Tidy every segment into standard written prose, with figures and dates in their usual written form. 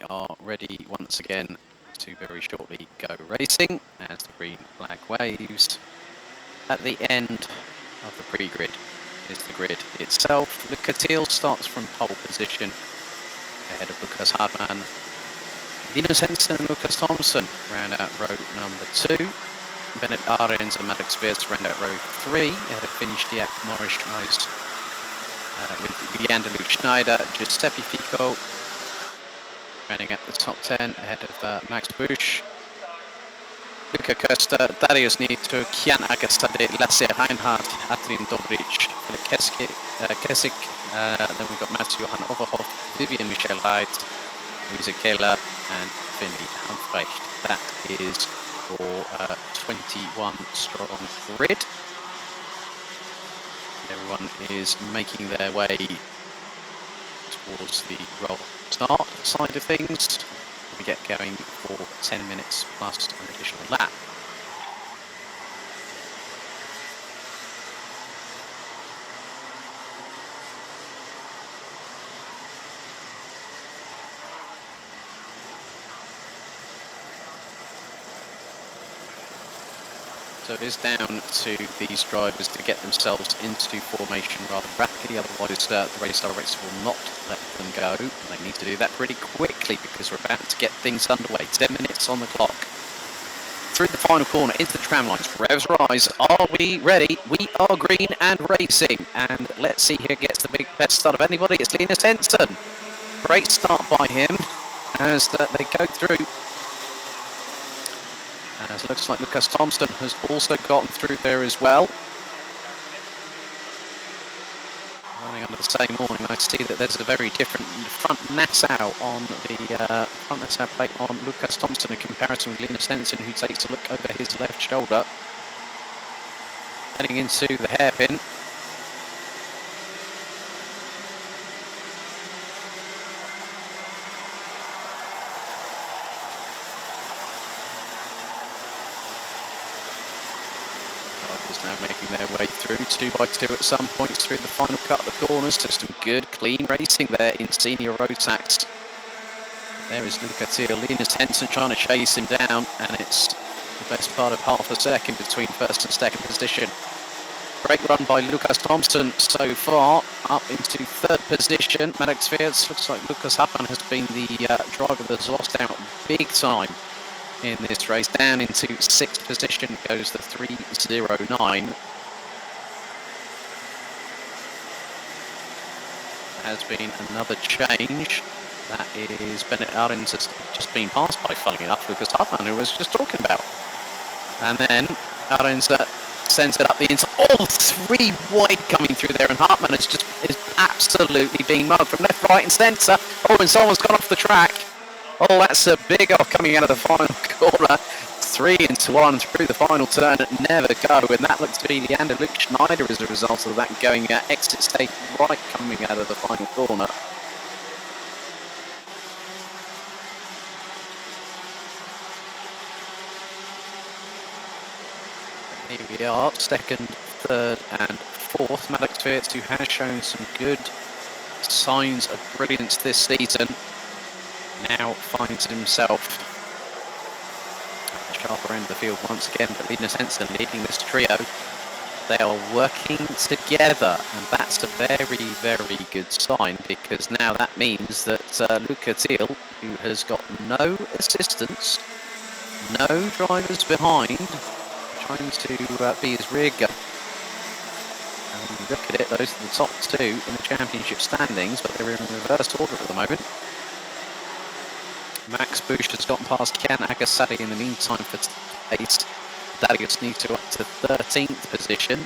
are ready once again to very shortly go racing as the green flag waves. At the end of the pre-grid is the grid itself. Luca Thiel starts from pole position ahead of Lucas Hartmann. Linus Hensen and Lucas Thompson round out row number 2. Bennett Arends and Maddox Beers round out row 3 ahead of Finnish Diak Morris Schneis with Jan-Luc Schneider, Giuseppe Fico running at the top 10 ahead of Max Busch, Luca Köster, Darius Nieto, Kian Agasade, Lasse Reinhardt, Adrian Dobric, Philip Kesik, then we've got Mats Johan Overhoff, Vivian Michel Reit, Luisa Keller and Finley Humprecht. That is for 21 strong grid. Everyone is making their way towards the roll start side of things. We get going for 10 minutes plus an additional lap. So it is down to these drivers to get themselves into formation rather rapidly, otherwise the race director will not let them go. They need to do that pretty quickly because we're about to get things underway. 10 minutes on the clock. Through the final corner, into the tram lines, revs rise. Are we ready? We are green and racing. And let's see who gets the best start of anybody. It's Linus Hensen. Great start by him as they go through. As it looks like Lucas Thompson has also gotten through there as well. Running under the same awning, I see that there's a very different front Nassau on the front Nassau plate on Lucas Thompson in comparison with Linus Hensen, who takes a look over his left shoulder. Heading into the hairpin. Now making their way through 2 by 2 at some points through the final cut of the corners. So some good clean racing there in senior road tax. There is Luca Thiel, Linus Hensen trying to chase him down, and it's the best part of half a second between first and second position. Great run by Lucas Thompson so far, up into third position. Maddox Fields, looks like Lucas Hartmann has been the driver that's lost out big time in this race. Down into 6th position goes the 309. There has been another change. That is Bennett Arends has just been passed by, funnily enough, Lucas Hartmann, who was just talking about. And then Arends sends it up the inside. All 3 wide coming through there, and Hartmann is absolutely being mugged from left, right and centre. Oh, and someone's gone off the track. Oh, that's a big off coming out of the final corner. 3 into 1 through the final turn. Never go. And that looks to be Jan-Luc Schneider as a result of that going exit stage right coming out of the final corner. Here we are, 2nd, 3rd and 4th. Maddox Fields, who has shown some good signs of brilliance this season, now finds himself at the sharper end of the field once again, but Linus Hensen leading this trio. They are working together, and that's a very, very good sign, because now that means that Luca Thiel, who has got no assistance, no drivers behind, trying to be his rear guard. And when you look at it, those are the top 2 in the championship standings, but they're in reverse order at the moment. Max Busch has gotten past Kian Agasade in the meantime for pace. Darius Nieto up to 13th position.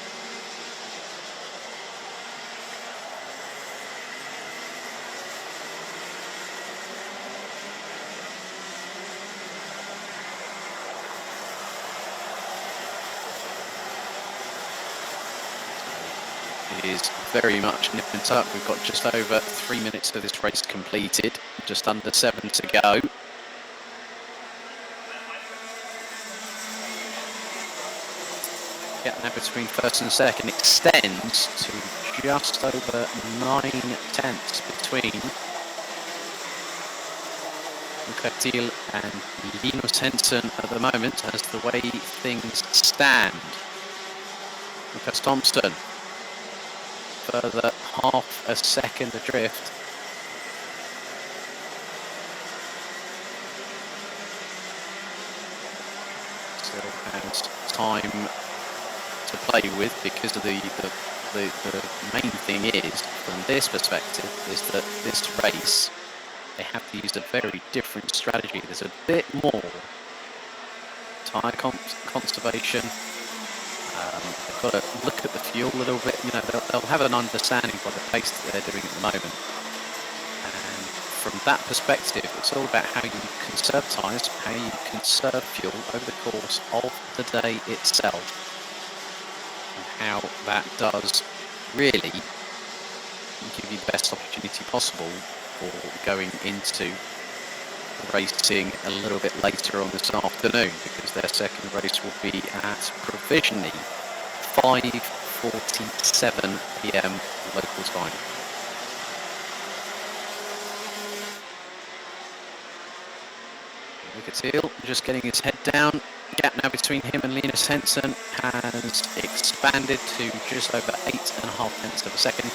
It is very much nip and tuck. We've got just over 3 minutes of this race completed, just under 7 to go. Gap now between first and second extends to just over 9 tenths between Lukatil and Linus Henson at the moment as the way things stand. Lucas Thompson further half a second adrift. Still has time to play with, because of the main thing is, from this perspective, is that this race, they have to use a very different strategy. There's a bit more tyre conservation. They've got to look at the fuel a little bit. You know, they'll have an understanding by the pace that they're doing at the moment. And from that perspective, it's all about how you conserve tyres, how you conserve fuel over the course of the day itself, and how that does really give you the best opportunity possible for going into racing a little bit later on this afternoon, because their second race will be at provisionally 5:47 p.m. local time. Lukatil just getting his head down. Gap now between him and Linus Henson has expanded to just over 8.5 tenths of a second.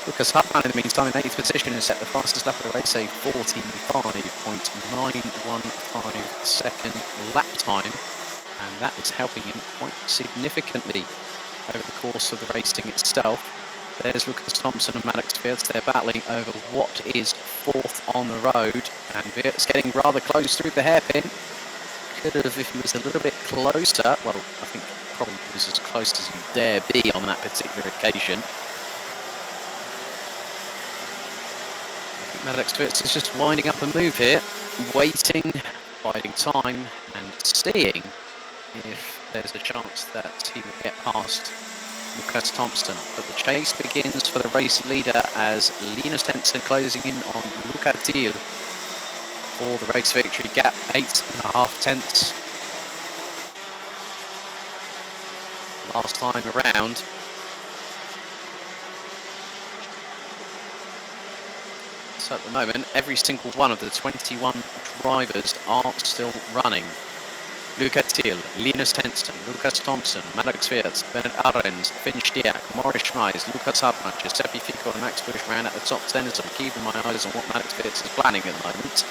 Lucas Hartmann, in the meantime, in 8th position, has set the fastest lap of the race, a 45.915 second lap time, and that is helping him quite significantly over the course of the racing itself. There's Lucas Thompson and Maddox Wirtz. They're battling over what is 4th on the road, and Wirtz getting rather close through the hairpin. Could have, if he was a little bit closer, well, I think probably was as close as you dare be on that particular occasion. Maddox Wirtz is just winding up a move here, waiting, biding time, and seeing if there's a chance that he will get past Lucas Thompson. But the chase begins for the race leader as Linus Henson closing in on Lukatil for the race victory. Gap 8.5 tenths. Last time around. So at the moment, every single one of the 21 drivers are still running. Lukatil, Linus Henson, Lucas Thompson, Maddox Wirtz, Bennett Arends, Finn Stiak, Morris Schneis, Lucas Hartmann, Giuseppe Fico and Max Busch ran at the top 10, so I'm keeping my eyes on what Maddox Wirtz is planning at the moment.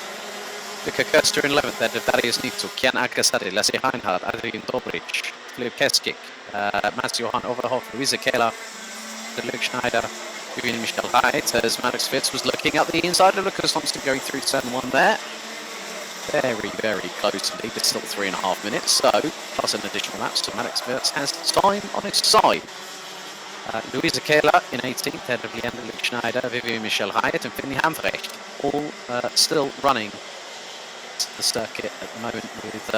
Luka Köster in 11th, then Darius Nitzel, Kian Alcasari, Lasse Reinhardt, Adrian Dobrich, Philipp Keskik, Mats Johan Overhoff, Luisa Keller, Luke Schneider, Michel Height, as Maddox Wirtz was looking up the inside of Lucas Thompson going through turn 1 there. Very, very close indeed. It's still 3.5 minutes, so plus an additional lap, so Maddox Wirtz has time on his side. Luisa Keller in 18th, ahead of Leander Luke Schneider, Vivian Michel Height and Finny Hamfrecht, all still running the circuit at the moment with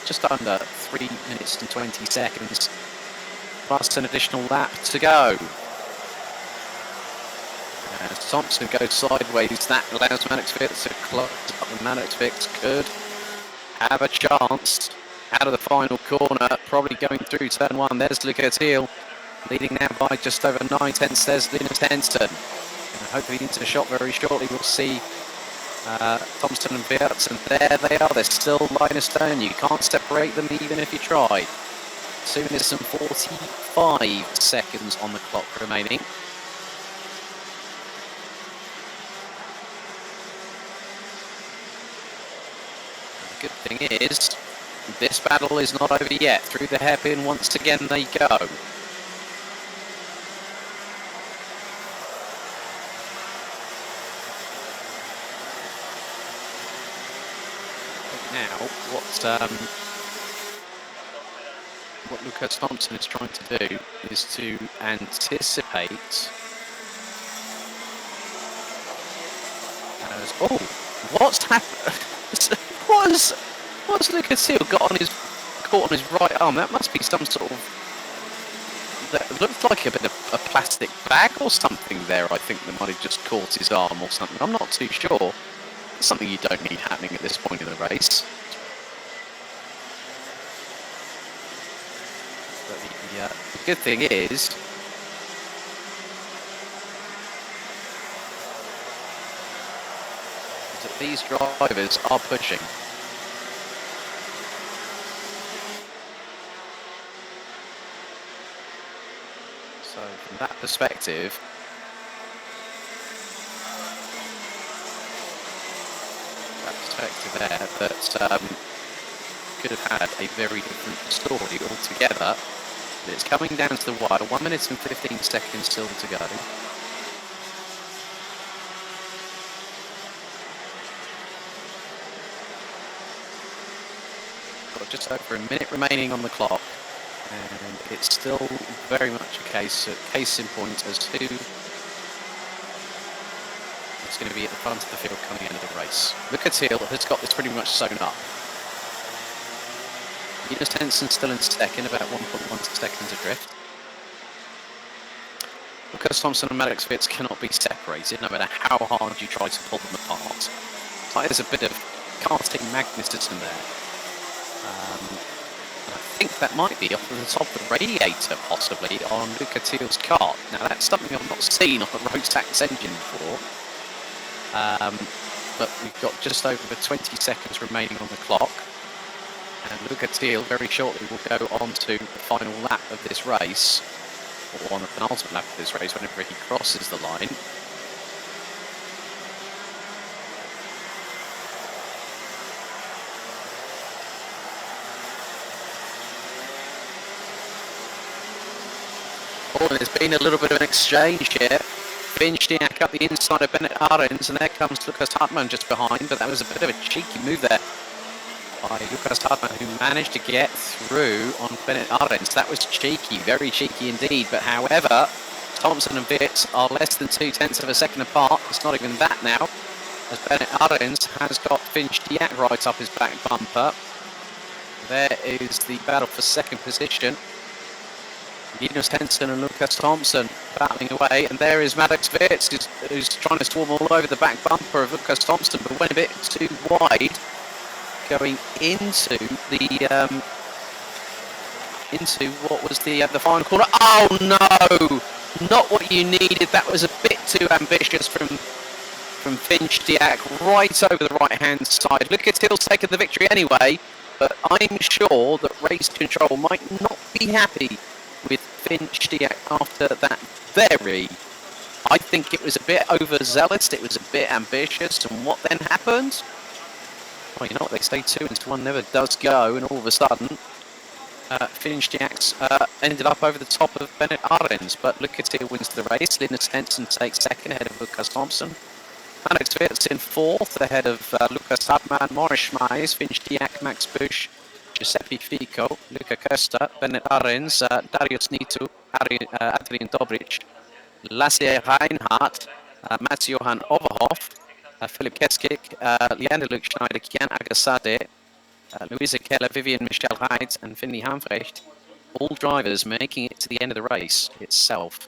just under 3 minutes and 20 seconds, plus an additional lap to go. As Thompson goes sideways, that allows Maddox Wirtz to close up, and Maddox Wirtz could have a chance out of the final corner, probably going through turn 1. There's Lukatil, leading now by just over 9 tenths. There's Linus Henson. Hopefully into the shot very shortly. We'll see Thompson and Wirtz, and there they are. They're still line of stone. You can't separate them even if you tried. 2 minutes and 45 seconds on the clock remaining. The good thing is, this battle is not over yet. Through the hairpin once again they go. Now, what Lucas Thompson is trying to do is to anticipate. Oh, what's happened? What's Lucas Hill got on caught on his right arm? That must be some sort of. That looked like a bit of a plastic bag or something there. I think that might have just caught his arm or something. I'm not too sure. It's something you don't need happening at this point in the race. But the good thing is, These drivers are pushing. So from that perspective, there, that could have had a very different story altogether. But it's coming down to the wire. 1 minute and 15 seconds still to go. Got just over a minute remaining on the clock, and it's still very much a case in point as to who's going to be at the front of the field coming into the race. Luca Thiel has got this pretty much sewn up. Linus Henson still in second, about 1.1 seconds adrift. Lucas Thompson and Maddox Fitz cannot be separated, no matter how hard you try to pull them apart. It's like there's a bit of casting magnetism there. I think that might be off the top of the radiator, possibly, on Luca Thiel's car. Now, that's something I've not seen on a Rotax engine before. But we've got just over 20 seconds remaining on the clock. And Luca Thiel very shortly will go on to the final lap of this race, or on the penultimate lap of this race, whenever he crosses the line. Oh, and there's been a little bit of an exchange here. Finchdiak up the inside of Bennett Arends, and there comes Lucas Hartmann just behind, but that was a bit of a cheeky move there by Lucas Hartmann, who managed to get through on Bennett Arends. That was cheeky, very cheeky indeed, but however, Thompson and Vitz are less than 0.2 of a second apart. It's not even that now, as Bennett Arends has got Finchdiak right up his back bumper. There is the battle for second position. Linus Henson and Lucas Thompson battling away, and there is Maddox Vitz, who's trying to swarm all over the back bumper of Lucas Thompson, but went a bit too wide, going into the into what was the final corner. Oh no, not what you needed. That was a bit too ambitious from Finchdiak, right over the right hand side. Luca Thiel's taken the victory anyway, but I'm sure that race control might not be happy with Finchdiak after that I think it was a bit overzealous, it was a bit ambitious, and what then happened? Well, you know what they say, 2 into 1 never does go, and all of a sudden, Finchdiak's ended up over the top of Bennett Arends, but Luca Thiel wins the race. Linus Henson takes second ahead of Lucas Thompson. Maddox Vitz in fourth ahead of Lucas Hartmann, Morris Schmeis, Finchdiak, Max Busch, Giuseppe Fico, Luca Costa, Bennett Arends, Darius Nitu, Adrian Dobric, Lasse Reinhardt, Mats Johan Overhoff, Philip Keskik, Leander Luke Schneider, Kian Agasade, Louisa Keller, Vivian Michelle Heidt, and Finley Hamfrecht. All drivers making it to the end of the race itself.